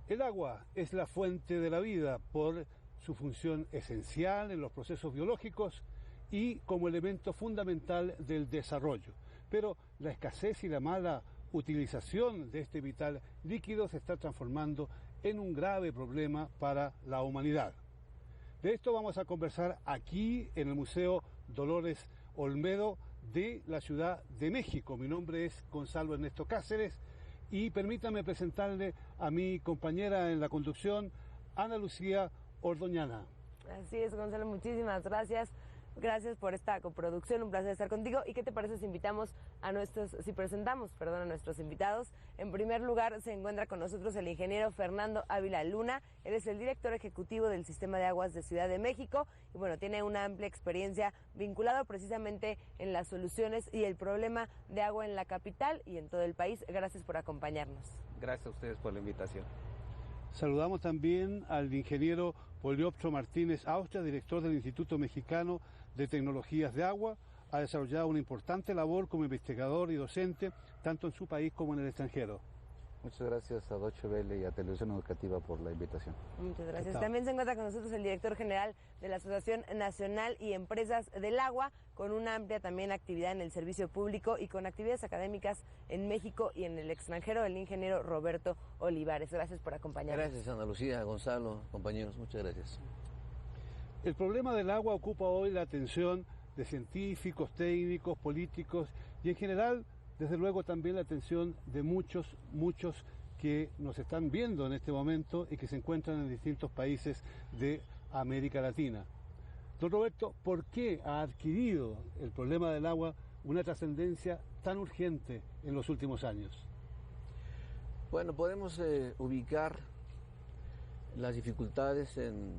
El agua es la fuente de la vida por su función esencial en los procesos biológicos y como elemento fundamental del desarrollo. Pero la escasez y la mala utilización de este vital líquido se está transformando en un grave problema para la humanidad. De esto vamos a conversar aquí en el Museo Dolores Olmedo de la Ciudad de México. Mi nombre es Gonzalo Ernesto Cáceres y permítame presentarle a mi compañera en la conducción, Ana Lucía Ordoñana. Así es, Gonzalo, muchísimas gracias. Gracias por esta coproducción, un placer estar contigo. ¿Y qué te parece si presentamos a nuestros invitados? En primer lugar, se encuentra con nosotros el ingeniero Fernando Ávila Luna. Él es el director ejecutivo del Sistema de Aguas de Ciudad de México y bueno, tiene una amplia experiencia vinculada precisamente en las soluciones y el problema de agua en la capital y en todo el país. Gracias por acompañarnos. Gracias a ustedes por la invitación. Saludamos también al ingeniero Polioptro Martínez Austria, director del Instituto Mexicano de Tecnologías de Agua. Ha desarrollado una importante labor como investigador y docente, tanto en su país como en el extranjero. Muchas gracias a Deutsche Welle y a Televisión Educativa por la invitación. Muchas gracias. También se encuentra con nosotros el director general de la Asociación Nacional y Empresas del Agua, con una amplia también actividad en el servicio público y con actividades académicas en México y en el extranjero, el ingeniero Roberto Olivares. Gracias por acompañarnos. Gracias, Ana Lucía, Gonzalo, compañeros, muchas gracias. El problema del agua ocupa hoy la atención de científicos, técnicos, políticos y en general, desde luego, también la atención de muchos que nos están viendo en este momento y que se encuentran en distintos países de América Latina. Don Roberto, ¿por qué ha adquirido el problema del agua una trascendencia tan urgente en los últimos años? Bueno, podemos ubicar las dificultades en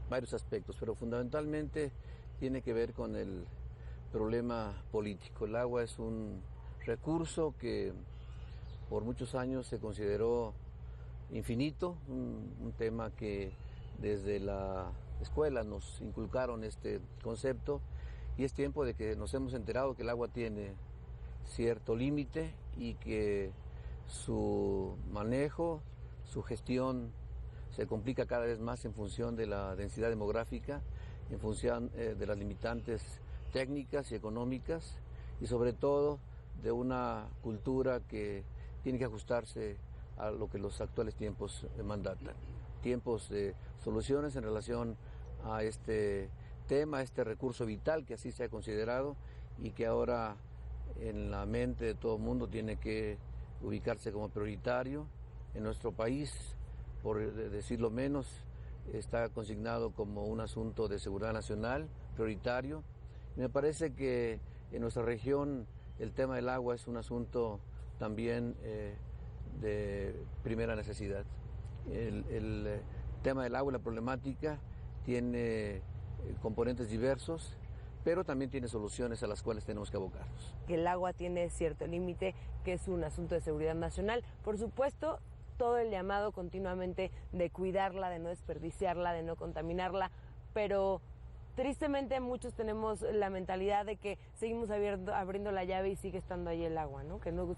varios aspectos, pero fundamentalmente tiene que ver con el problema político. El agua es un recurso que por muchos años se consideró infinito, un tema que desde la escuela nos inculcaron este concepto y es tiempo de que nos hemos enterado que el agua tiene cierto límite y que su manejo, su gestión se complica cada vez más en función de la densidad demográfica, en función de las limitantes técnicas y económicas y sobre todo de una cultura que tiene que ajustarse a lo que los actuales tiempos mandatan. Tiempos de soluciones en relación a este tema, a este recurso vital que así se ha considerado y que ahora en la mente de todo el mundo tiene que ubicarse como prioritario. En nuestro país, por decirlo menos, está consignado como un asunto de seguridad nacional prioritario. Me parece que en nuestra región el tema del agua es un asunto también de primera necesidad. El tema del agua y la problemática tiene componentes diversos, pero también tiene soluciones a las cuales tenemos que abocarnos. El agua tiene cierto límite, que es un asunto de seguridad nacional. Por supuesto, todo el llamado continuamente de cuidarla, de no desperdiciarla, de no contaminarla, pero tristemente muchos tenemos la mentalidad de que seguimos abriendo la llave y sigue estando ahí el agua, ¿no? Que no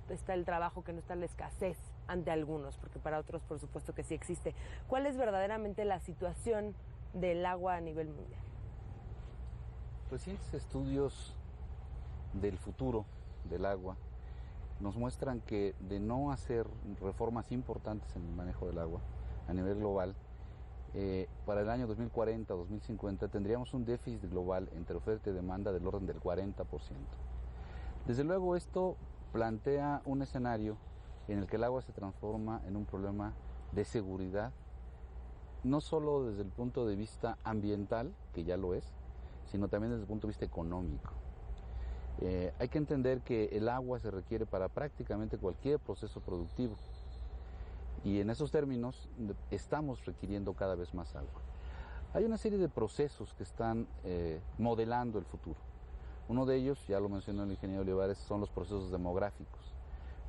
está el trabajo, que no está la escasez ante algunos, porque para otros por supuesto que sí existe. ¿Cuál es verdaderamente la situación del agua a nivel mundial? Recientes estudios del futuro del agua nos muestran que de no hacer reformas importantes en el manejo del agua a nivel global, para el año 2040 o 2050 tendríamos un déficit global entre oferta y demanda del orden del 40%. Desde luego esto plantea un escenario en el que el agua se transforma en un problema de seguridad, no solo desde el punto de vista ambiental, que ya lo es, sino también desde el punto de vista económico. Hay que entender que el agua se requiere para prácticamente cualquier proceso productivo. Y en esos términos estamos requiriendo cada vez más agua. Hay una serie de procesos que están modelando el futuro. Uno de ellos, ya lo mencionó el ingeniero Olivares, son los procesos demográficos.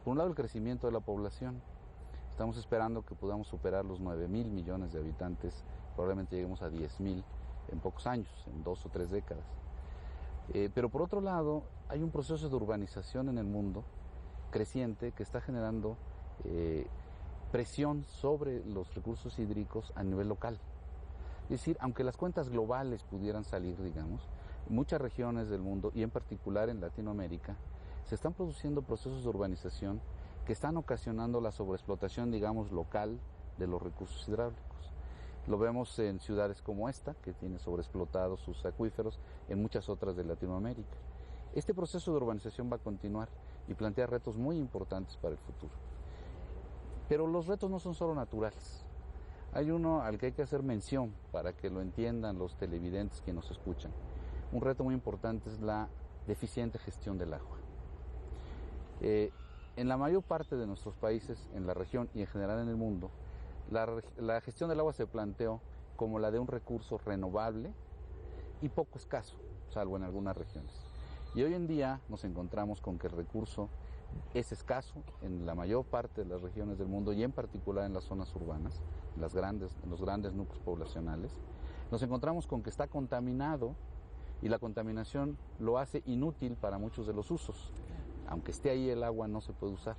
Por un lado, el crecimiento de la población. Estamos esperando que podamos superar los 9.000 millones de habitantes, probablemente lleguemos a 10.000 en pocos años, en 2 o 3 décadas. Pero por otro lado, hay un proceso de urbanización en el mundo creciente que está generando presión sobre los recursos hídricos a nivel local. Es decir, aunque las cuentas globales pudieran salir, digamos, en muchas regiones del mundo y en particular en Latinoamérica, se están produciendo procesos de urbanización que están ocasionando la sobreexplotación, digamos, local de los recursos hidráulicos. Lo vemos en ciudades como esta, que tiene sobreexplotados sus acuíferos, en muchas otras de Latinoamérica. Este proceso de urbanización va a continuar y plantea retos muy importantes para el futuro. Pero los retos no son solo naturales. Hay uno al que hay que hacer mención para que lo entiendan los televidentes que nos escuchan. Un reto muy importante es la deficiente gestión del agua. En la mayor parte de nuestros países, en la región y en general en el mundo, la gestión del agua se planteó como la de un recurso renovable y poco escaso, salvo en algunas regiones. Y hoy en día nos encontramos con que el recurso es escaso en la mayor parte de las regiones del mundo y en particular en las zonas urbanas, en los grandes núcleos poblacionales. Nos encontramos con que está contaminado y la contaminación lo hace inútil para muchos de los usos. Aunque esté ahí, el agua no se puede usar.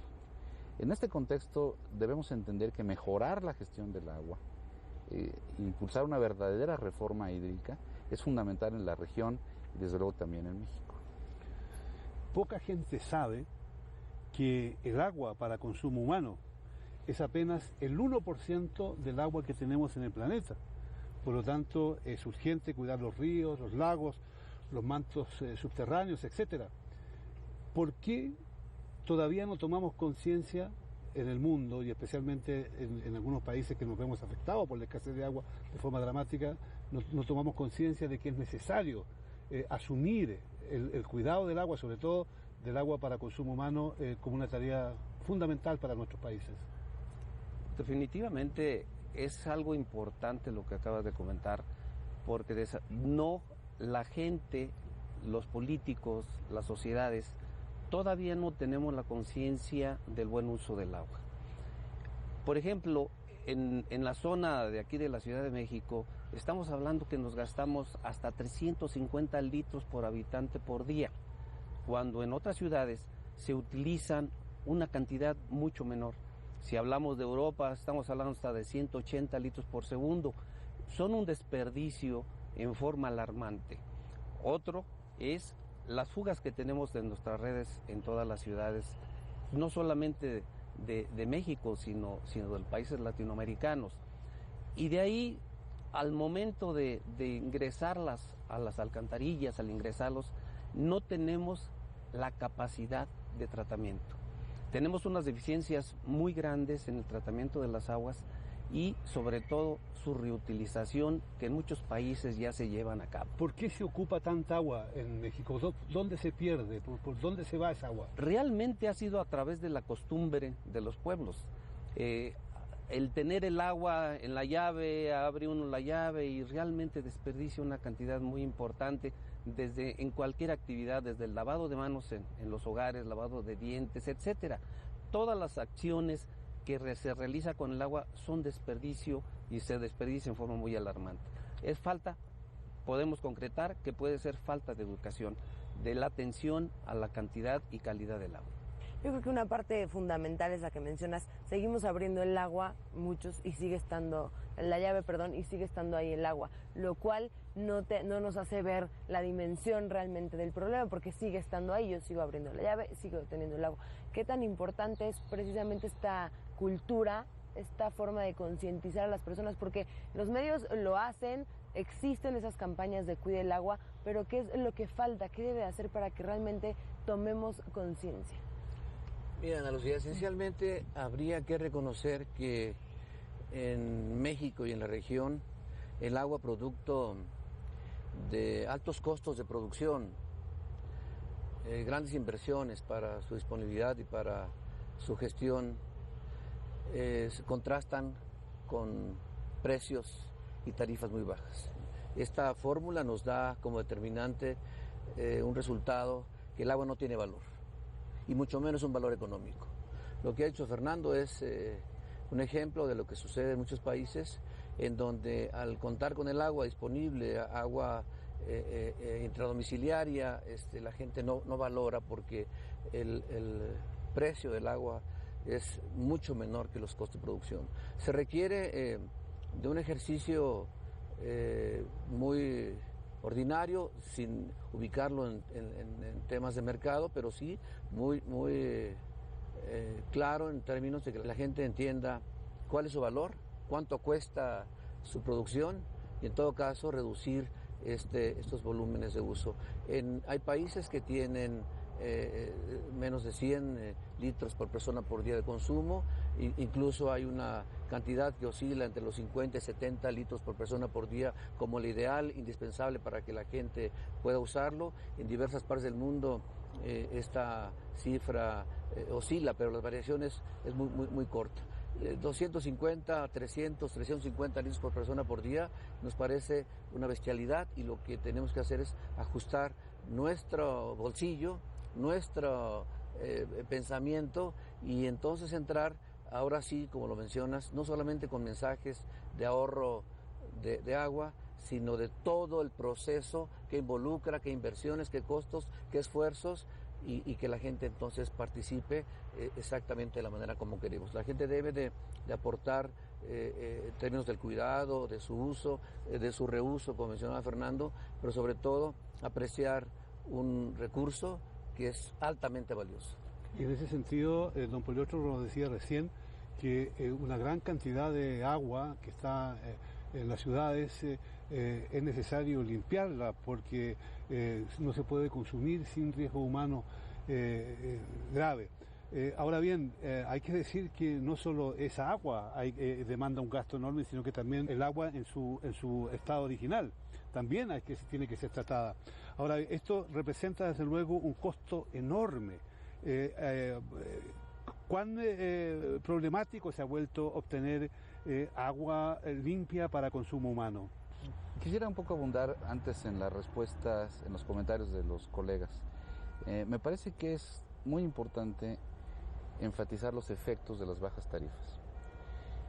En este contexto debemos entender que mejorar la gestión del agua, impulsar una verdadera reforma hídrica, es fundamental en la región y desde luego también en México. Poca gente sabe que el agua para consumo humano es apenas el 1% del agua que tenemos en el planeta. Por lo tanto, es urgente cuidar los ríos, los lagos, los mantos subterráneos, etcétera. ¿Por qué todavía no tomamos conciencia en el mundo y especialmente en algunos países que nos vemos afectados por la escasez de agua de forma dramática, no tomamos conciencia de que es necesario asumir el cuidado del agua, sobre todo del agua para consumo humano, como una tarea fundamental para nuestros países? Definitivamente es algo importante lo que acabas de comentar, porque no la gente, los políticos, las sociedades, todavía no tenemos la conciencia del buen uso del agua. Por ejemplo, en la zona de aquí de la Ciudad de México, estamos hablando que nos gastamos hasta 350 litros por habitante por día, cuando en otras ciudades se utilizan una cantidad mucho menor. Si hablamos de Europa, estamos hablando hasta de 180 litros por segundo. Son un desperdicio en forma alarmante. Otro es las fugas que tenemos de nuestras redes en todas las ciudades, no solamente de México, sino de países latinoamericanos. Y de ahí, al momento de ingresarlas a las alcantarillas, al ingresarlos, no tenemos la capacidad de tratamiento. Tenemos unas deficiencias muy grandes en el tratamiento de las aguas y sobre todo su reutilización, que en muchos países ya se llevan a cabo. ¿Por qué se ocupa tanta agua en México? ¿Dónde se pierde? ¿Por dónde se va esa agua? Realmente ha sido a través de la costumbre de los pueblos. El tener el agua en la llave, abre uno la llave y realmente desperdicia una cantidad muy importante en cualquier actividad, desde el lavado de manos en los hogares, lavado de dientes, etcétera. Todas las acciones que se realiza con el agua son desperdicio y se desperdicia en forma muy alarmante. Es falta, podemos concretar que puede ser falta de educación, de la atención a la cantidad y calidad del agua. Yo creo que una parte fundamental es la que mencionas. Seguimos abriendo el agua, muchos, y sigue estando, la llave, y sigue estando ahí el agua, lo cual no nos hace ver la dimensión realmente del problema, porque sigue estando ahí. Yo sigo abriendo la llave, sigo teniendo el agua. ¿Qué tan importante es precisamente esta cultura, esta forma de concientizar a las personas? Porque los medios lo hacen, existen esas campañas de cuide el agua, pero ¿qué es lo que falta? ¿Qué debe hacer para que realmente tomemos conciencia? Mira, Ana Lucía, esencialmente habría que reconocer que en México y en la región el agua, producto de altos costos de producción, grandes inversiones para su disponibilidad y para su gestión, contrastan con precios y tarifas muy bajas. Esta fórmula nos da como determinante un resultado que el agua no tiene valor, y mucho menos un valor económico. Lo que ha hecho Fernando es un ejemplo de lo que sucede en muchos países, en donde al contar con el agua disponible, agua intradomiciliaria, la gente no valora, porque el precio del agua es mucho menor que los costos de producción. Se requiere de un ejercicio muy ordinario, sin ubicarlo en temas de mercado, pero sí muy claro en términos de que la gente entienda cuál es su valor, cuánto cuesta su producción y en todo caso reducir estos volúmenes de uso. Hay países que tienen menos de 100 litros por persona por día de consumo, incluso hay una cantidad que oscila entre los 50 y 70 litros por persona por día como el ideal, indispensable para que la gente pueda usarlo. En diversas partes del mundo esta cifra oscila, pero las variaciones es muy corta. 250, 300, 350 litros por persona por día nos parece una bestialidad, y lo que tenemos que hacer es ajustar nuestro bolsillo, nuestro pensamiento, y entonces entrar, ahora sí, como lo mencionas, no solamente con mensajes de ahorro de agua, sino de todo el proceso que involucra, qué inversiones, qué costos, qué esfuerzos, y que la gente entonces participe exactamente de la manera como queremos. La gente debe de aportar en términos del cuidado, de su uso, de su reuso, como mencionaba Fernando, pero sobre todo apreciar un recurso que es altamente valioso. Y en ese sentido, don Poliotro nos decía recién que una gran cantidad de agua que está en las ciudades es necesario limpiarla porque no se puede consumir sin riesgo humano grave. Ahora bien, hay que decir que no solo esa agua demanda un gasto enorme, sino que también el agua en su estado original también tiene que ser tratada. Ahora, esto representa desde luego un costo enorme. ¿Cuán problemático se ha vuelto obtener agua limpia para consumo humano? Quisiera un poco abundar antes en las respuestas, en los comentarios de los colegas. Me parece que es muy importante enfatizar los efectos de las bajas tarifas,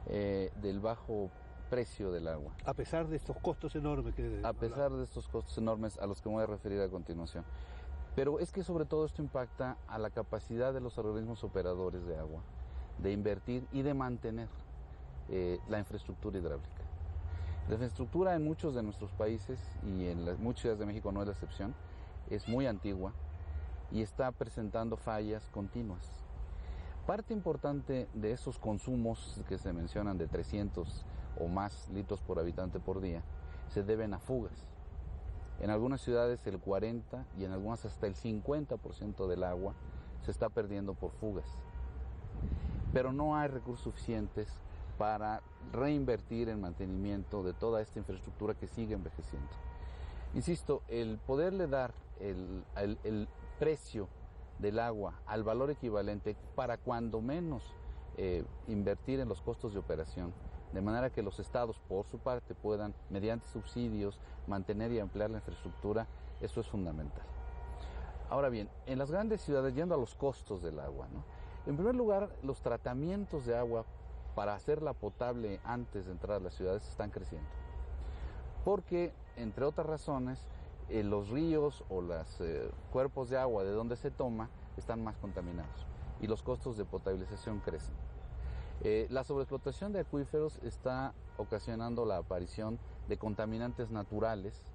del bajo precio del agua. A pesar de estos costos enormes A pesar de estos costos enormes a los que me voy a referir a continuación. Pero es que sobre todo esto impacta a la capacidad de los organismos operadores de agua de invertir y de mantener la infraestructura hidráulica. La infraestructura en muchos de nuestros países, y en muchas ciudades de México no es la excepción, es muy antigua y está presentando fallas continuas. Parte importante de esos consumos que se mencionan de 300 o más litros por habitante por día se deben a fugas. En algunas ciudades el 40% y en algunas hasta el 50% del agua se está perdiendo por fugas. Pero no hay recursos suficientes para reinvertir en mantenimiento de toda esta infraestructura que sigue envejeciendo. Insisto, el poderle dar el precio del agua al valor equivalente para cuando menos invertir en los costos de operación, de manera que los estados por su parte puedan, mediante subsidios, mantener y ampliar la infraestructura, eso es fundamental. Ahora bien, en las grandes ciudades, yendo a los costos del agua, ¿no? En primer lugar, los tratamientos de agua para hacerla potable antes de entrar a las ciudades están creciendo. Porque, entre otras razones, los ríos o los cuerpos de agua de donde se toma están más contaminados y los costos de potabilización crecen. La sobreexplotación de acuíferos está ocasionando la aparición de contaminantes naturales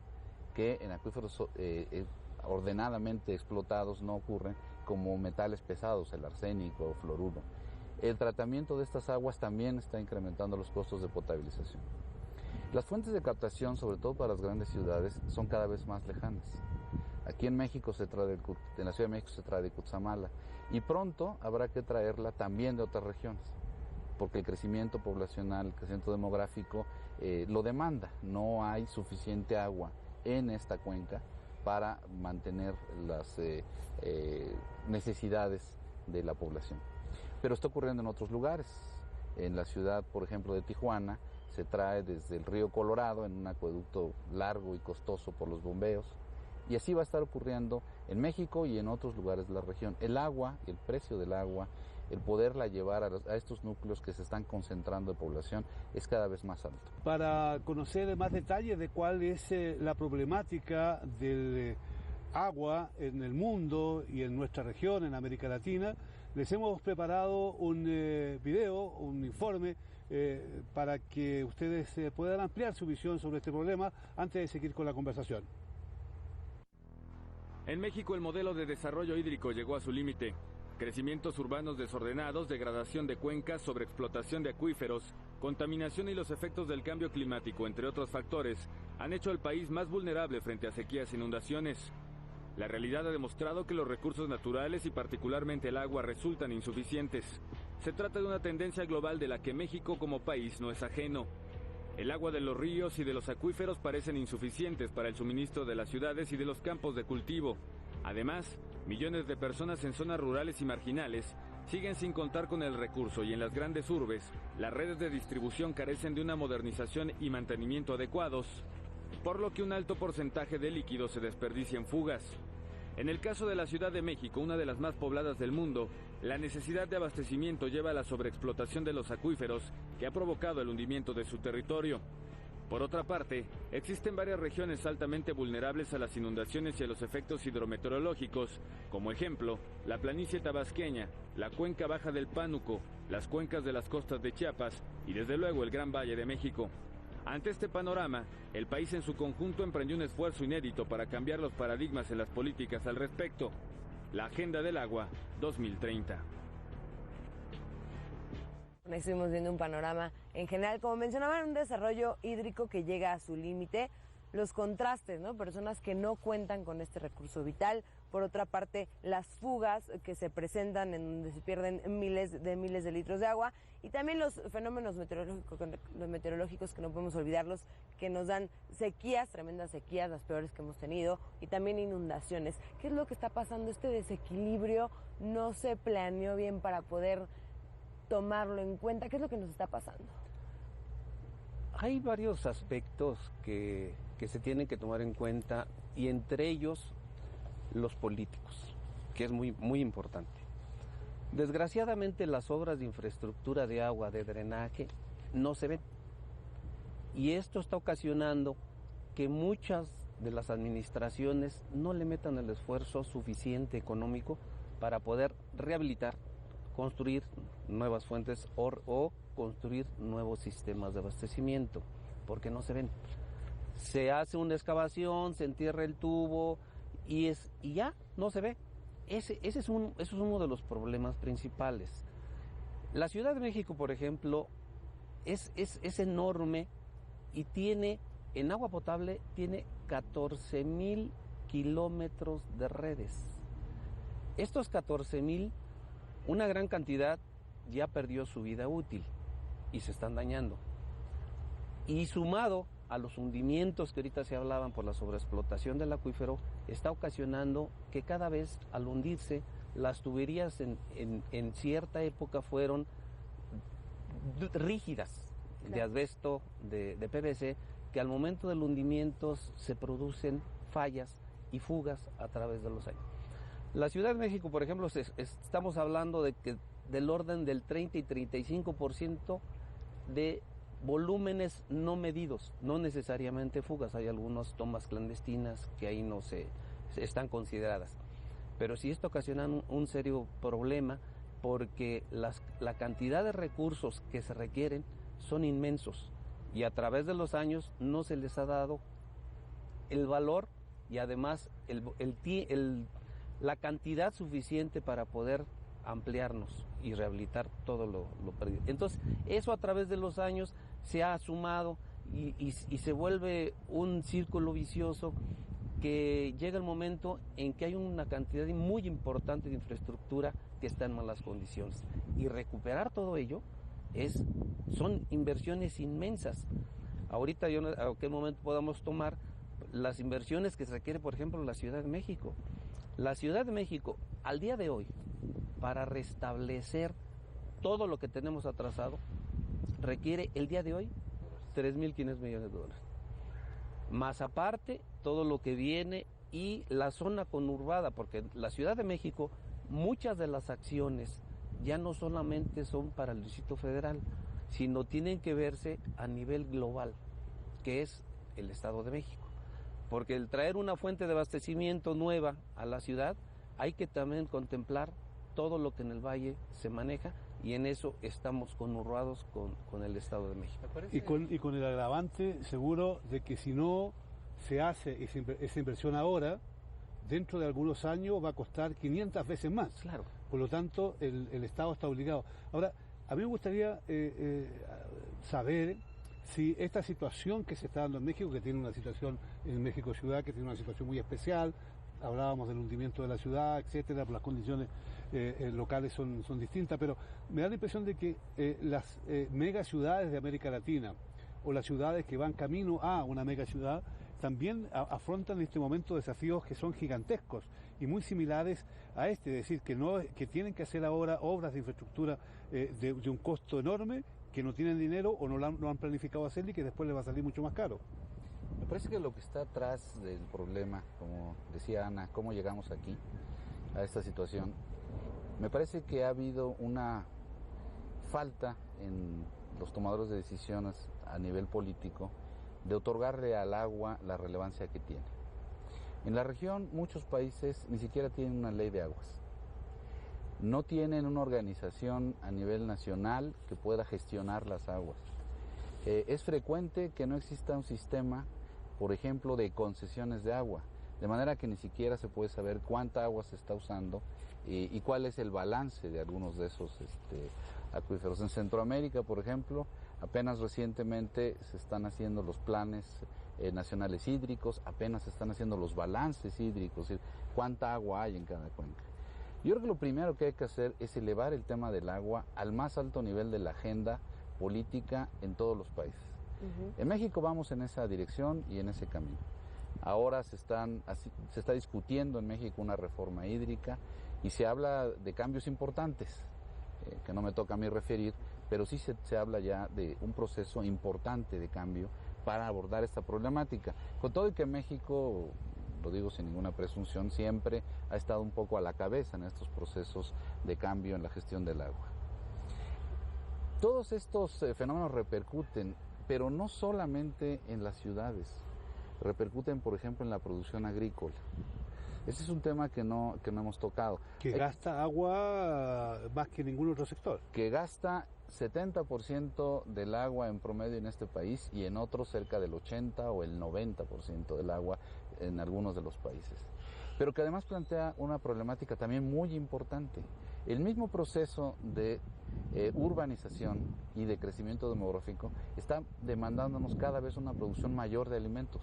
que en acuíferos ordenadamente explotados no ocurren, como metales pesados, el arsénico o fluoruro. El tratamiento de estas aguas también está incrementando los costos de potabilización. Las fuentes de captación, sobre todo para las grandes ciudades, son cada vez más lejanas. Aquí en México en la Ciudad de México se trae de Cutzamala y pronto habrá que traerla también de otras regiones, porque el crecimiento poblacional, el crecimiento demográfico lo demanda. No hay suficiente agua en esta cuenca para mantener las necesidades de la población. Pero está ocurriendo en otros lugares. En la ciudad, por ejemplo, de Tijuana, se trae desde el río Colorado en un acueducto largo y costoso por los bombeos. Y así va a estar ocurriendo en México y en otros lugares de la región. El agua, el precio del agua, el poderla llevar a estos núcleos que se están concentrando de población es cada vez más alto. Para conocer más detalles de cuál es la problemática del agua en el mundo y en nuestra región, en América Latina, Les hemos preparado un video, un informe, para que ustedes puedan ampliar su visión sobre este problema antes de seguir con la conversación. En México el modelo de desarrollo hídrico llegó a su límite. Crecimientos urbanos desordenados, degradación de cuencas, sobreexplotación de acuíferos, contaminación y los efectos del cambio climático, entre otros factores, han hecho al país más vulnerable frente a sequías e inundaciones. La realidad ha demostrado que los recursos naturales y particularmente el agua resultan insuficientes. Se trata de una tendencia global de la que México como país no es ajeno. El agua de los ríos y de los acuíferos parecen insuficientes para el suministro de las ciudades y de los campos de cultivo. Además, millones de personas en zonas rurales y marginales siguen sin contar con el recurso y en las grandes urbes, las redes de distribución carecen de una modernización y mantenimiento adecuados, por lo que un alto porcentaje de líquidos se desperdicia en fugas. En el caso de la Ciudad de México, una de las más pobladas del mundo, la necesidad de abastecimiento lleva a la sobreexplotación de los acuíferos que ha provocado el hundimiento de su territorio. Por otra parte, existen varias regiones altamente vulnerables a las inundaciones y a los efectos hidrometeorológicos, como ejemplo, la planicie tabasqueña, la cuenca baja del Pánuco, las cuencas de las costas de Chiapas y desde luego el Gran Valle de México. Ante este panorama, el país en su conjunto emprendió un esfuerzo inédito para cambiar los paradigmas en las políticas al respecto. La Agenda del Agua 2030. Estuvimos viendo un panorama en general, como mencionaban, un desarrollo hídrico que llega a su límite, los contrastes, ¿no? Personas que no cuentan con este recurso vital, por otra parte las fugas que se presentan en donde se pierden miles de litros de agua y también los fenómenos meteorológicos que no podemos olvidarlos, que nos dan sequías, tremendas sequías, las peores que hemos tenido, y también inundaciones. ¿Qué es lo que está pasando? Este desequilibrio no se planeó bien para poder tomarlo en cuenta. ¿Qué es lo que nos está pasando? Hay varios aspectos que se tienen que tomar en cuenta y entre ellos los políticos, que es muy, muy importante. Desgraciadamente las obras de infraestructura de agua, de drenaje, no se ven. Y esto está ocasionando que muchas de las administraciones no le metan el esfuerzo suficiente económico para poder rehabilitar, construir nuevas fuentes o construir nuevos sistemas de abastecimiento, porque no se ven. Se hace una excavación, se entierra el tubo y ya no se ve. Ese es uno de los problemas principales. La Ciudad de México, por ejemplo, es enorme y tiene, en agua potable, tiene 14,000 kilómetros de redes. Estos 14,000, una gran cantidad ya perdió su vida útil y se están dañando. Y sumado a los hundimientos que ahorita se hablaban por la sobreexplotación del acuífero, está ocasionando que cada vez al hundirse las tuberías en cierta época fueron rígidas, claro, de asbesto, de PVC, que al momento del hundimiento se producen fallas y fugas a través de los años. La Ciudad de México, por ejemplo, estamos hablando de que del orden del 30 y 35% de volúmenes no medidos, no necesariamente fugas, hay algunas tomas clandestinas que ahí no se están consideradas, pero sí esto ocasiona un serio problema porque la cantidad de recursos que se requieren son inmensos y a través de los años no se les ha dado el valor y además la cantidad suficiente para poder ampliarnos y rehabilitar todo lo perdido. Entonces, eso a través de los años se ha sumado y se vuelve un círculo vicioso que llega el momento en que hay una cantidad muy importante de infraestructura que está en malas condiciones. Y recuperar todo ello son inversiones inmensas. Ahorita a qué momento podamos tomar las inversiones que se requiere, por ejemplo, la Ciudad de México. La Ciudad de México, al día de hoy, para restablecer todo lo que tenemos atrasado, requiere el día de hoy $3,500 millones. Más aparte, todo lo que viene y la zona conurbada, porque la Ciudad de México, muchas de las acciones ya no solamente son para el Distrito Federal, sino tienen que verse a nivel global, que es el Estado de México. Porque el traer una fuente de abastecimiento nueva a la ciudad, hay que también contemplar todo lo que en el valle se maneja, y en eso estamos conurbados con el Estado de México. Y con el agravante seguro de que si no se hace esa inversión ahora, dentro de algunos años va a costar 500 veces más. Claro. Por lo tanto, el Estado está obligado. Ahora, a mí me gustaría saber si esta situación que se está dando en México, que tiene una situación en México Ciudad, que tiene una situación muy especial, hablábamos del hundimiento de la ciudad, etcétera, las condiciones locales son distintas, pero me da la impresión de que las megaciudades de América Latina o las ciudades que van camino a una megaciudad también afrontan en este momento desafíos que son gigantescos y muy similares a este, es decir, que tienen que hacer ahora obras de infraestructura de un costo enorme, que no tienen dinero o no han planificado hacerlo y que después les va a salir mucho más caro. Me parece que lo que está atrás del problema, como decía Ana, cómo llegamos aquí, a esta situación, me parece que ha habido una falta en los tomadores de decisiones a nivel político de otorgarle al agua la relevancia que tiene. En la región muchos países ni siquiera tienen una ley de aguas. No tienen una organización a nivel nacional que pueda gestionar las aguas. Es frecuente que no exista un sistema, por ejemplo, de concesiones de agua, de manera que ni siquiera se puede saber cuánta agua se está usando y cuál es el balance de algunos de esos acuíferos. En Centroamérica, por ejemplo, apenas recientemente se están haciendo los planes nacionales hídricos, apenas se están haciendo los balances hídricos, es decir, cuánta agua hay en cada cuenca. Yo creo que lo primero que hay que hacer es elevar el tema del agua al más alto nivel de la agenda política en todos los países. En México vamos en esa dirección y en ese camino. Ahora se está discutiendo en México una reforma hídrica y se habla de cambios importantes, que no me toca a mí referir, pero sí se habla ya de un proceso importante de cambio para abordar esta problemática. Con todo y que México, lo digo sin ninguna presunción, siempre ha estado un poco a la cabeza en estos procesos de cambio en la gestión del agua. Todos estos fenómenos repercuten, pero no solamente en las ciudades, repercuten, por ejemplo, en la producción agrícola. Ese es un tema que no hemos tocado. Que gasta agua más que ningún otro sector. Que gasta 70% del agua en promedio en este país y en otros cerca del 80 o el 90% del agua en algunos de los países. Pero que además plantea una problemática también muy importante. El mismo proceso de urbanización y de crecimiento demográfico está demandándonos cada vez una producción mayor de alimentos.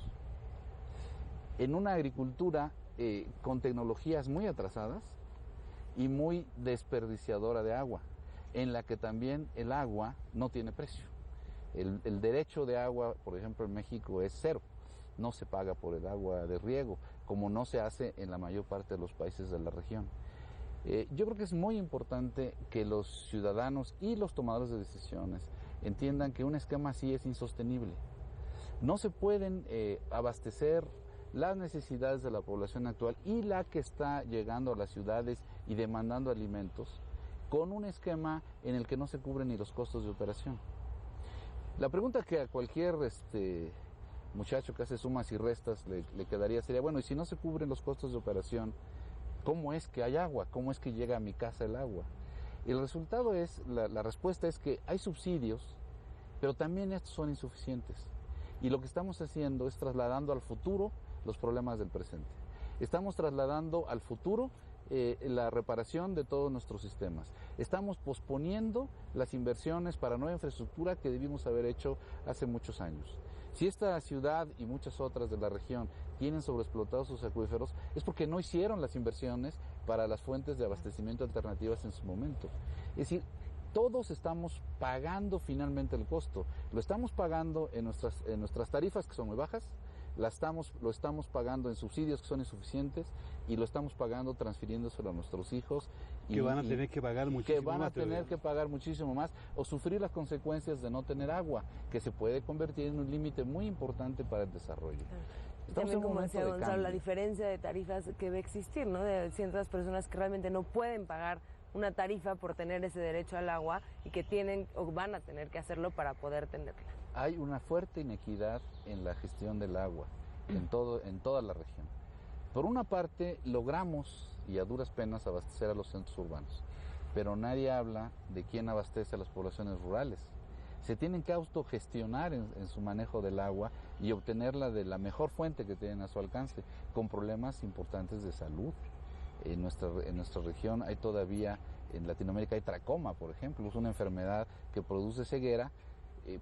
En una agricultura con tecnologías muy atrasadas y muy desperdiciadora de agua, en la que también el agua no tiene precio. El derecho de agua, por ejemplo, en México es cero. No se paga por el agua de riego, como no se hace en la mayor parte de los países de la región. Yo creo que es muy importante que los ciudadanos y los tomadores de decisiones entiendan que un esquema así es insostenible. No se pueden abastecer las necesidades de la población actual y la que está llegando a las ciudades y demandando alimentos con un esquema en el que no se cubren ni los costos de operación. La pregunta que a cualquier muchacho que hace sumas y restas le quedaría sería, bueno, y si no se cubren los costos de operación, ¿cómo es que hay agua? ¿Cómo es que llega a mi casa el agua? Y el resultado es, la respuesta es que hay subsidios, pero también estos son insuficientes. Y lo que estamos haciendo es trasladando al futuro los problemas del presente. Estamos trasladando al futuro la reparación de todos nuestros sistemas. Estamos posponiendo las inversiones para nueva infraestructura que debimos haber hecho hace muchos años. Si esta ciudad y muchas otras de la región tienen sobreexplotados sus acuíferos, es porque no hicieron las inversiones para las fuentes de abastecimiento alternativas en su momento. Es decir, todos estamos pagando finalmente el costo. Lo estamos pagando en nuestras tarifas, que son muy bajas, lo estamos pagando en subsidios que son insuficientes y lo estamos pagando transfiriéndoselo a nuestros hijos. Que van a tener que pagar muchísimo más. Que van a tener que pagar muchísimo más o sufrir las consecuencias de no tener agua, que se puede convertir en un límite muy importante para el desarrollo. También, como decía Gonzalo, la diferencia de tarifas que debe existir, ¿no? De ciertas personas que realmente no pueden pagar una tarifa por tener ese derecho al agua y que tienen o van a tener que hacerlo para poder tenerla. Hay una fuerte inequidad en la gestión del agua en toda la región. Por una parte, logramos y a duras penas abastecer a los centros urbanos. Pero nadie habla de quién abastece a las poblaciones rurales. Se tienen que autogestionar en su manejo del agua y obtenerla de la mejor fuente que tienen a su alcance, con problemas importantes de salud. En nuestra región hay todavía, en Latinoamérica hay tracoma, por ejemplo, es una enfermedad que produce ceguera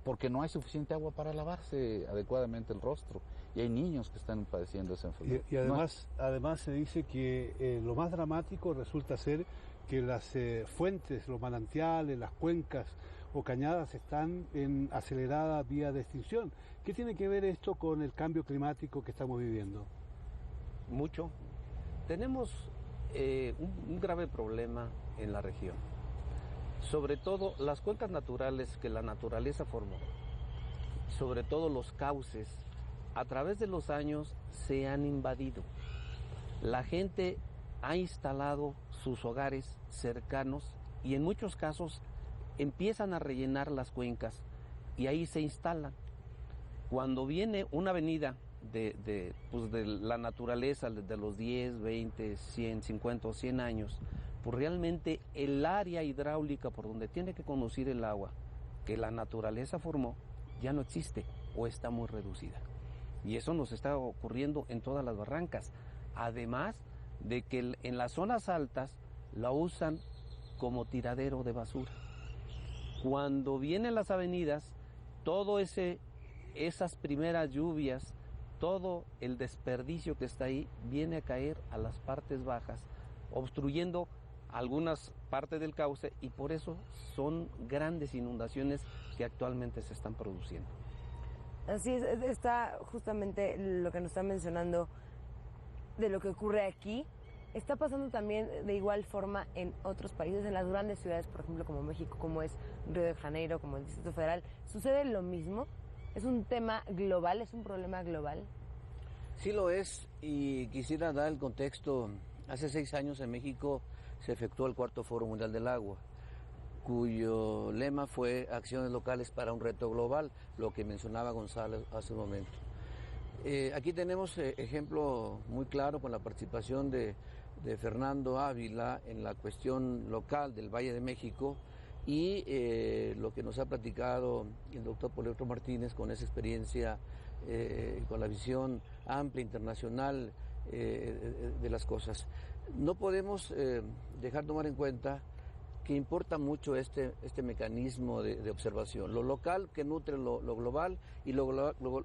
porque no hay suficiente agua para lavarse adecuadamente el rostro. Y hay niños que están padeciendo esa enfermedad. Y además se dice que lo más dramático resulta ser que las fuentes, los manantiales, las cuencas o cañadas están en acelerada vía de extinción. ¿Qué tiene que ver esto con el cambio climático que estamos viviendo? Mucho. Tenemos un grave problema en la región. Sobre todo las cuencas naturales que la naturaleza formó, sobre todo los cauces, a través de los años se han invadido. La gente ha instalado sus hogares cercanos y en muchos casos empiezan a rellenar las cuencas y ahí se instalan. Cuando viene una avenida de la naturaleza de los 10, 20, 100, 50 o 100 años, pues realmente el área hidráulica por donde tiene que conducir el agua que la naturaleza formó ya no existe o está muy reducida. Y eso nos está ocurriendo en todas las barrancas. Además de que en las zonas altas la usan como tiradero de basura. Cuando vienen las avenidas, todo esas primeras lluvias, todo el desperdicio que está ahí viene a caer a las partes bajas, obstruyendo algunas partes del cauce y por eso son grandes inundaciones que actualmente se están produciendo. Así es, está justamente lo que nos está mencionando de lo que ocurre aquí. Está pasando también de igual forma en otros países, en las grandes ciudades, por ejemplo, como México, como es Río de Janeiro, como el Distrito Federal. ¿Sucede lo mismo? ¿Es un tema global? ¿Es un problema global? Sí lo es, y quisiera dar el contexto. Hace 6 años en México se efectuó el 4º Foro Mundial del Agua, cuyo lema fue Acciones locales para un reto global, lo que mencionaba Gonzalo hace un momento. Aquí tenemos ejemplo muy claro con la participación de Fernando Ávila en la cuestión local del Valle de México y lo que nos ha platicado el doctor Poliotro Martínez con esa experiencia, con la visión amplia, internacional de las cosas. No podemos dejar de tomar en cuenta que importa mucho este mecanismo de observación, lo local que nutre lo global y lo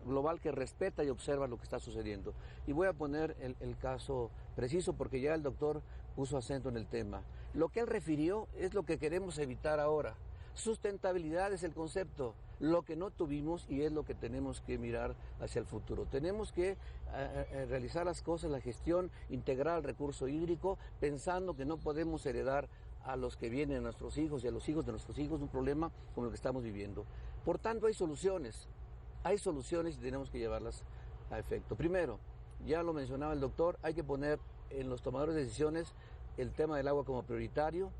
global que respeta y observa lo que está sucediendo. Y voy a poner el caso preciso porque ya el doctor puso acento en el tema. Lo que él refirió es lo que queremos evitar ahora. Sustentabilidad es el concepto, lo que no tuvimos y es lo que tenemos que mirar hacia el futuro. Tenemos que realizar las cosas, la gestión integral del recurso hídrico, pensando que no podemos heredar a los que vienen, a nuestros hijos y a los hijos de nuestros hijos, un problema como el que estamos viviendo. Por tanto, hay soluciones y tenemos que llevarlas a efecto. Primero, ya lo mencionaba el doctor, hay que poner en los tomadores de decisiones el tema del agua como prioritario,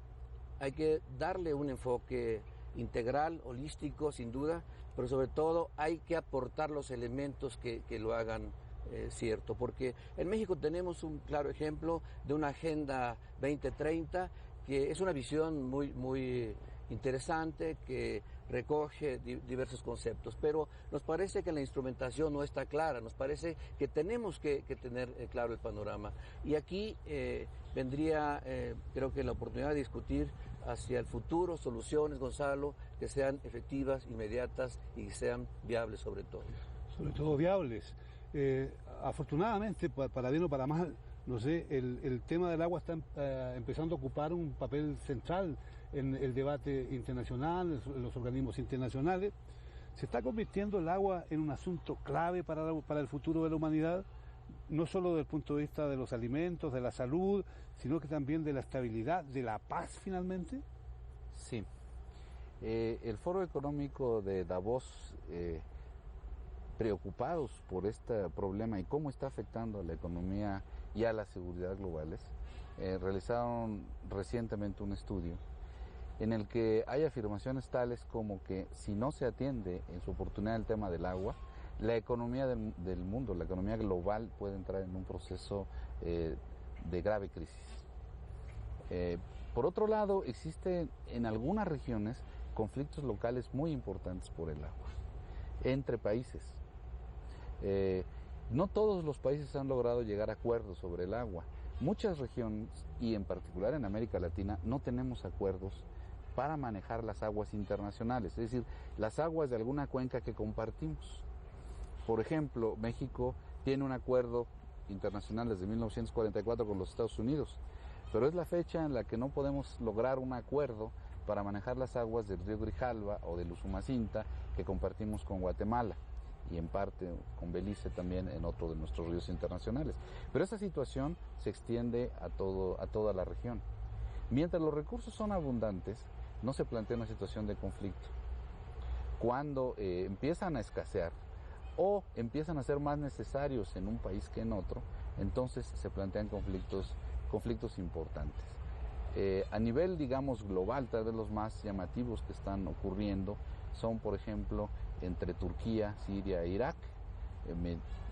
hay que darle un enfoque integral, holístico, sin duda, pero sobre todo hay que aportar los elementos que lo hagan cierto, porque en México tenemos un claro ejemplo de una Agenda 2030 que es una visión muy interesante, que recoge diversos conceptos, pero nos parece que la instrumentación no está clara, nos parece que tenemos que tener claro el panorama. Y aquí vendría, creo que la oportunidad de discutir hacia el futuro soluciones, Gonzalo, que sean efectivas, inmediatas y que sean viables sobre todo. Sobre todo viables. Afortunadamente, para bien o para mal, no sé, el tema del agua está empezando a ocupar un papel central en el debate internacional, en los organismos internacionales. Se está convirtiendo el agua en un asunto clave para el futuro de la humanidad, no solo desde el punto de vista de los alimentos, de la salud, sino que también de la estabilidad, de la paz finalmente. Sí. El Foro Económico de Davos, preocupados por este problema y cómo está afectando a la economía y a la seguridad globales, realizaron recientemente un estudio en el que hay afirmaciones tales como que si no se atiende en su oportunidad el tema del agua, la economía del mundo, la economía global puede entrar en un proceso de grave crisis. Por otro lado, existen en algunas regiones conflictos locales muy importantes por el agua, entre países. No todos los países han logrado llegar a acuerdos sobre el agua. Muchas regiones, y en particular en América Latina, no tenemos acuerdos para manejar las aguas internacionales, es decir, las aguas de alguna cuenca que compartimos. Por ejemplo, México tiene un acuerdo internacional desde 1944 con los Estados Unidos, pero es la fecha en la que no podemos lograr un acuerdo para manejar las aguas del río Grijalva o del Usumacinta que compartimos con Guatemala y en parte con Belice también en otro de nuestros ríos internacionales. Pero esa situación se extiende a toda la región. Mientras los recursos son abundantes, no se plantea una situación de conflicto. Cuando empiezan a escasear o empiezan a ser más necesarios en un país que en otro, entonces se plantean conflictos importantes. A nivel, digamos, global, tal vez los más llamativos que están ocurriendo son, por ejemplo, entre Turquía, Siria e Irak.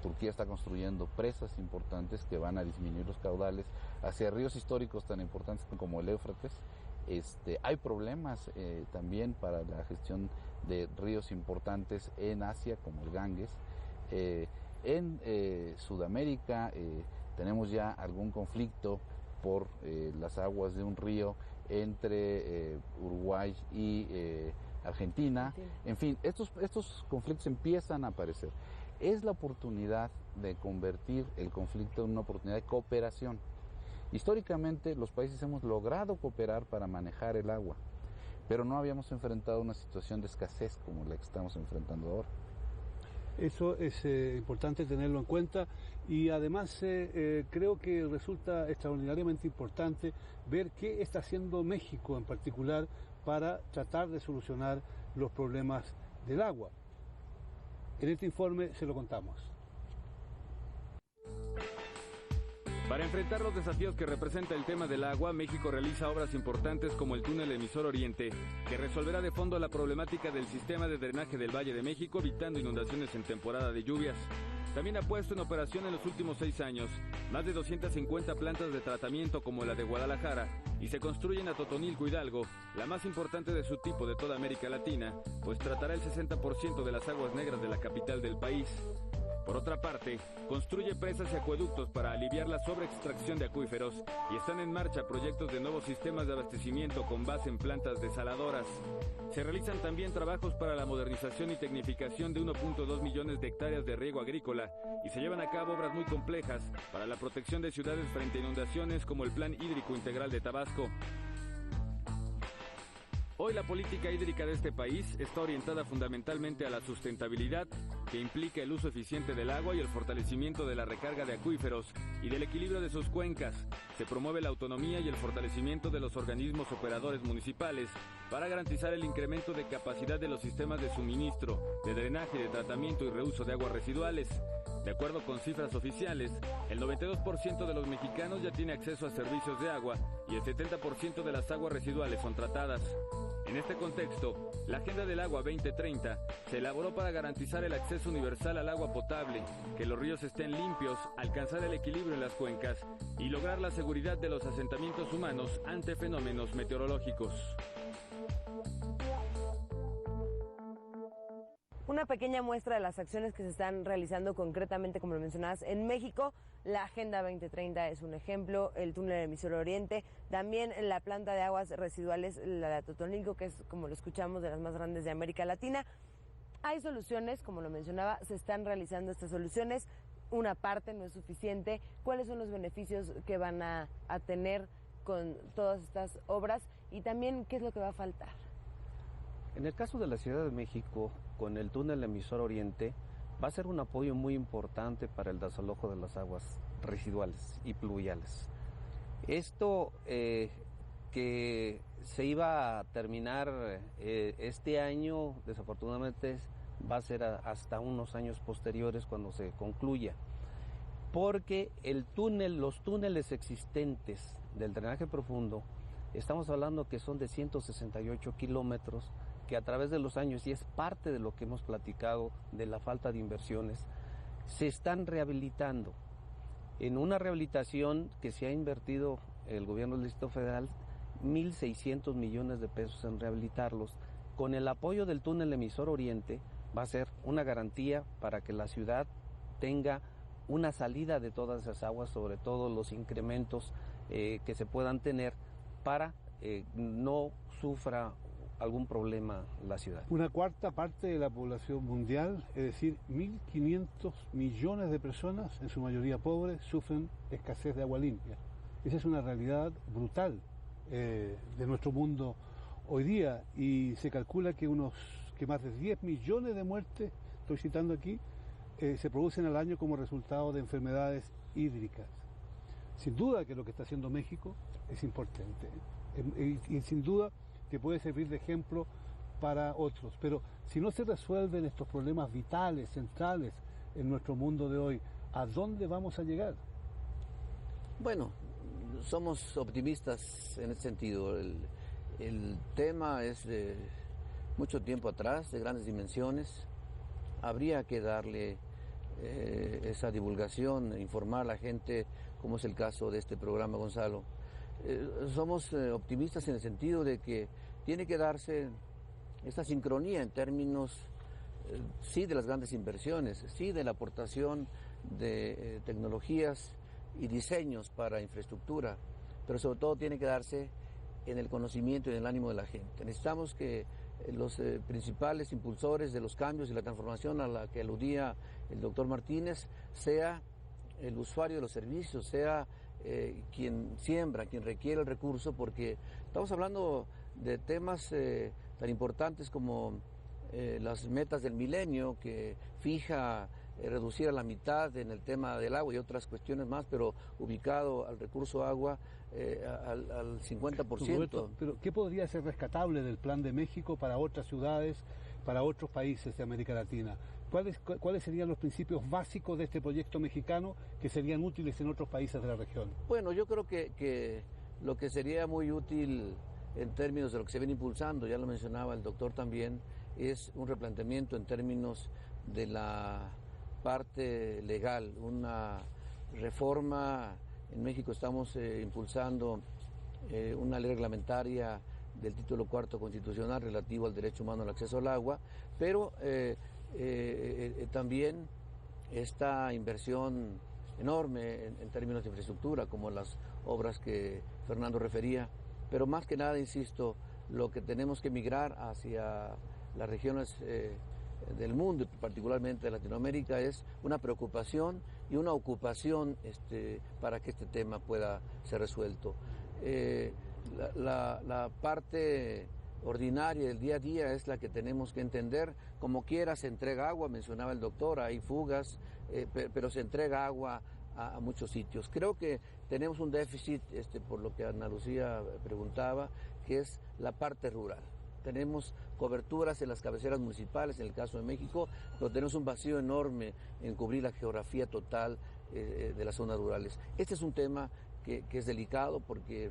Turquía está construyendo presas importantes que van a disminuir los caudales hacia ríos históricos tan importantes como el Éufrates. Hay problemas también para la gestión de ríos importantes en Asia, como el Ganges. En Sudamérica tenemos ya algún conflicto por las aguas de un río entre Uruguay y Argentina. En fin, estos conflictos empiezan a aparecer. Es la oportunidad de convertir el conflicto en una oportunidad de cooperación. Históricamente los países hemos logrado cooperar para manejar el agua, pero no habíamos enfrentado una situación de escasez como la que estamos enfrentando ahora. Eso es importante tenerlo en cuenta y además creo que resulta extraordinariamente importante ver qué está haciendo México en particular para tratar de solucionar los problemas del agua. En este informe se lo contamos. Para enfrentar los desafíos que representa el tema del agua, México realiza obras importantes como el túnel emisor Oriente, que resolverá de fondo la problemática del sistema de drenaje del Valle de México, evitando inundaciones en temporada de lluvias. También ha puesto en operación en los últimos 6 años más de 250 plantas de tratamiento como la de Guadalajara, y se construye en Atotonilco, Hidalgo, la más importante de su tipo de toda América Latina, pues tratará el 60% de las aguas negras de la capital del país. Por otra parte, construye presas y acueductos para aliviar la sobreextracción de acuíferos y están en marcha proyectos de nuevos sistemas de abastecimiento con base en plantas desaladoras. Se realizan también trabajos para la modernización y tecnificación de 1.2 millones de hectáreas de riego agrícola y se llevan a cabo obras muy complejas para la protección de ciudades frente a inundaciones como el Plan Hídrico Integral de Tabasco. Hoy la política hídrica de este país está orientada fundamentalmente a la sustentabilidad, que implica el uso eficiente del agua y el fortalecimiento de la recarga de acuíferos y del equilibrio de sus cuencas. Se promueve la autonomía y el fortalecimiento de los organismos operadores municipales para garantizar el incremento de capacidad de los sistemas de suministro, de drenaje, de tratamiento y reuso de aguas residuales. De acuerdo con cifras oficiales, el 92% de los mexicanos ya tiene acceso a servicios de agua y el 70% de las aguas residuales son tratadas. En este contexto, la Agenda del Agua 2030 se elaboró para garantizar el acceso universal al agua potable, que los ríos estén limpios, alcanzar el equilibrio en las cuencas y lograr la seguridad de los asentamientos humanos ante fenómenos meteorológicos. Una pequeña muestra de las acciones que se están realizando concretamente, como lo mencionabas, en México. La Agenda 2030 es un ejemplo, el túnel emisor Oriente, también la planta de aguas residuales, la de Atotonilco, que es, como lo escuchamos, de las más grandes de América Latina. Hay soluciones, como lo mencionaba, se están realizando estas soluciones, una parte no es suficiente. ¿Cuáles son los beneficios que van a tener con todas estas obras y también qué es lo que va a faltar? En el caso de la Ciudad de México, con el túnel emisor Oriente, va a ser un apoyo muy importante para el desalojo de las aguas residuales y pluviales. Esto que se iba a terminar este año, desafortunadamente va a ser hasta unos años posteriores cuando se concluya, porque los túneles existentes del drenaje profundo, estamos hablando que son de 168 kilómetros, que a través de los años, y es parte de lo que hemos platicado de la falta de inversiones, se están rehabilitando. En una rehabilitación que se ha invertido el gobierno del Distrito Federal 1.600 millones de pesos en rehabilitarlos. Con el apoyo del túnel emisor Oriente va a ser una garantía para que la ciudad tenga una salida de todas esas aguas, sobre todo los incrementos que se puedan tener para no sufra algún problema la ciudad. Una cuarta parte de la población mundial, es decir, 1.500 millones de personas, en su mayoría pobres, sufren escasez de agua limpia. Esa es una realidad brutal de nuestro mundo hoy día, y se calcula que más de 10 millones de muertes, estoy citando aquí, se producen al año como resultado de enfermedades hídricas. Sin duda que lo que está haciendo México es importante, y sin duda que puede servir de ejemplo para otros, pero si no se resuelven estos problemas vitales, centrales en nuestro mundo de hoy, ¿a dónde vamos a llegar? Bueno, somos optimistas en ese sentido. El tema es de mucho tiempo atrás, de grandes dimensiones. Habría que darle esa divulgación, informar a la gente, como es el caso de este programa, Gonzalo. Somos optimistas en el sentido de que tiene que darse esta sincronía en términos, sí, de las grandes inversiones, sí, de la aportación de tecnologías y diseños para infraestructura, pero sobre todo tiene que darse en el conocimiento y en el ánimo de la gente. Necesitamos que los principales impulsores de los cambios y la transformación a la que aludía el doctor Martínez sea el usuario de los servicios, sea quien siembra, quien requiere el recurso, porque estamos hablando de temas tan importantes como las metas del milenio, que fija reducir a la mitad en el tema del agua y otras cuestiones más, pero ubicado al recurso agua al 50%. Roberto, pero ¿qué podría ser rescatable del Plan de México para otras ciudades, para otros países de América Latina? ¿Cuáles serían los principios básicos de este proyecto mexicano que serían útiles en otros países de la región? Bueno, yo creo que lo que sería muy útil en términos de lo que se viene impulsando, ya lo mencionaba el doctor también, es un replanteamiento en términos de la parte legal, una reforma. En México estamos impulsando una ley reglamentaria del título cuarto constitucional relativo al derecho humano al acceso al agua, pero también esta inversión enorme en términos de infraestructura, como las obras que Fernando refería, pero más que nada, insisto, lo que tenemos que migrar hacia las regiones del mundo, y particularmente de Latinoamérica, es una preocupación y una ocupación para que este tema pueda ser resuelto. La parte ordinaria del día a día es la que tenemos que entender. Como quiera se entrega agua, mencionaba el doctor, hay fugas, pero se entrega agua a muchos sitios. Creo que tenemos un déficit, por lo que Ana Lucía preguntaba, que es la parte rural. Tenemos coberturas en las cabeceras municipales, en el caso de México, pero tenemos un vacío enorme en cubrir la geografía total de las zonas rurales. Este es un tema que es delicado porque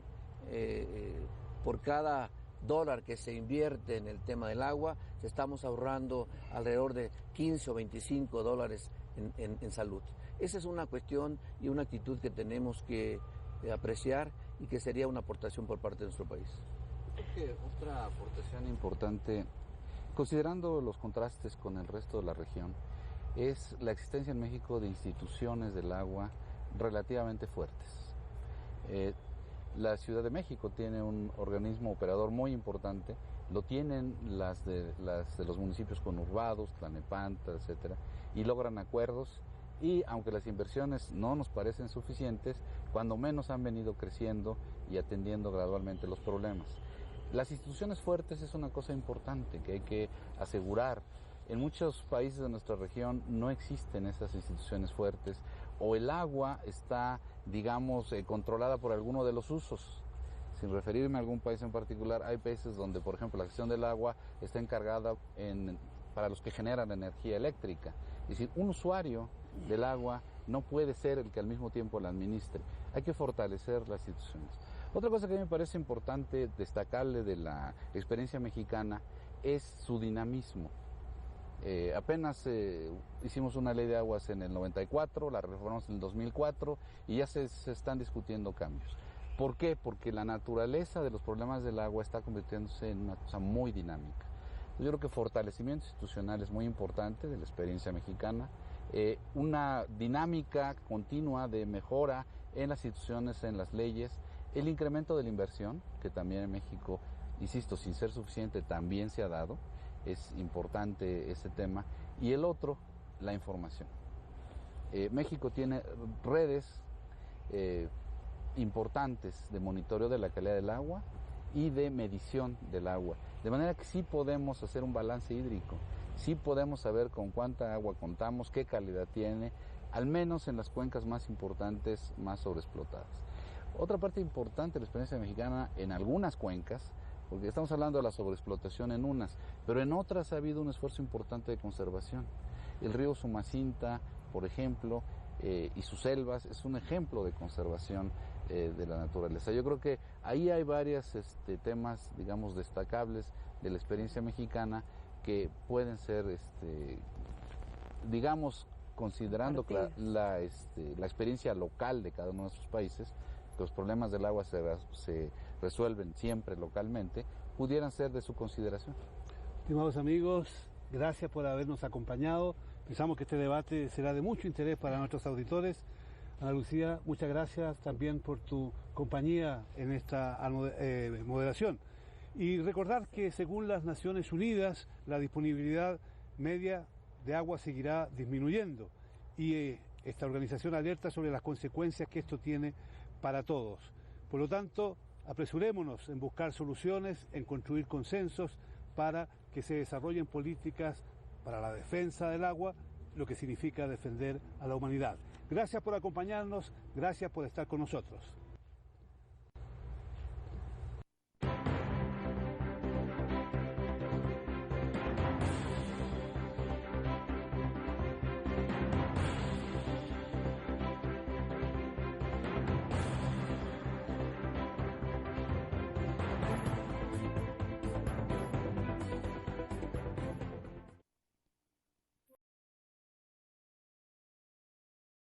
por cada dólar que se invierte en el tema del agua, estamos ahorrando alrededor de 15 o 25 dólares en salud. Esa es una cuestión y una actitud que tenemos que apreciar y que sería una aportación por parte de nuestro país. Creo que otra aportación importante, considerando los contrastes con el resto de la región, es la existencia en México de instituciones del agua relativamente fuertes. La Ciudad de México tiene un organismo operador muy importante, lo tienen las de los municipios conurbados, Tlalnepantla, etcétera, y logran acuerdos, y aunque las inversiones no nos parecen suficientes, cuando menos han venido creciendo y atendiendo gradualmente los problemas. Las instituciones fuertes es una cosa importante que hay que asegurar. En muchos países de nuestra región no existen esas instituciones fuertes, o el agua está, digamos, controlada por alguno de los usos. Sin referirme a algún país en particular, hay países donde, por ejemplo, la gestión del agua está encargada para los que generan energía eléctrica. Es decir, un usuario del agua no puede ser el que al mismo tiempo la administre. Hay que fortalecer las instituciones. Otra cosa que a mí me parece importante destacarle de la experiencia mexicana es su dinamismo. Apenas hicimos una ley de aguas en el 94, la reformamos en el 2004 y ya se están discutiendo cambios. ¿Por qué? Porque la naturaleza de los problemas del agua está convirtiéndose en una cosa muy dinámica. Yo creo que fortalecimiento institucional es muy importante de la experiencia mexicana, una dinámica continua de mejora en las instituciones, en las leyes, el incremento de la inversión, que también en México, insisto, sin ser suficiente, también se ha dado, es importante ese tema, y el otro, la información. México tiene redes importantes de monitoreo de la calidad del agua y de medición del agua, de manera que sí podemos hacer un balance hídrico, sí podemos saber con cuánta agua contamos, qué calidad tiene, al menos en las cuencas más importantes, más sobreexplotadas. Otra parte importante de la experiencia mexicana en algunas cuencas, porque estamos hablando de la sobreexplotación en unas, pero en otras ha habido un esfuerzo importante de conservación. El río Sumacinta, por ejemplo, y sus selvas, es un ejemplo de conservación de la naturaleza. Yo creo que ahí hay varios temas, digamos, destacables de la experiencia mexicana que pueden ser, digamos, considerando que la experiencia local de cada uno de esos países, que los problemas del agua se resuelven siempre localmente, pudieran ser de su consideración. Estimados amigos, gracias por habernos acompañado. Pensamos que este debate será de mucho interés para nuestros auditores. Ana Lucía, muchas gracias también por tu compañía en esta moderación. Y recordar que según las Naciones Unidas, la disponibilidad media de agua seguirá disminuyendo y esta organización alerta sobre las consecuencias que esto tiene para todos. Por lo tanto, apresurémonos en buscar soluciones, en construir consensos para que se desarrollen políticas para la defensa del agua, lo que significa defender a la humanidad. Gracias por acompañarnos, gracias por estar con nosotros.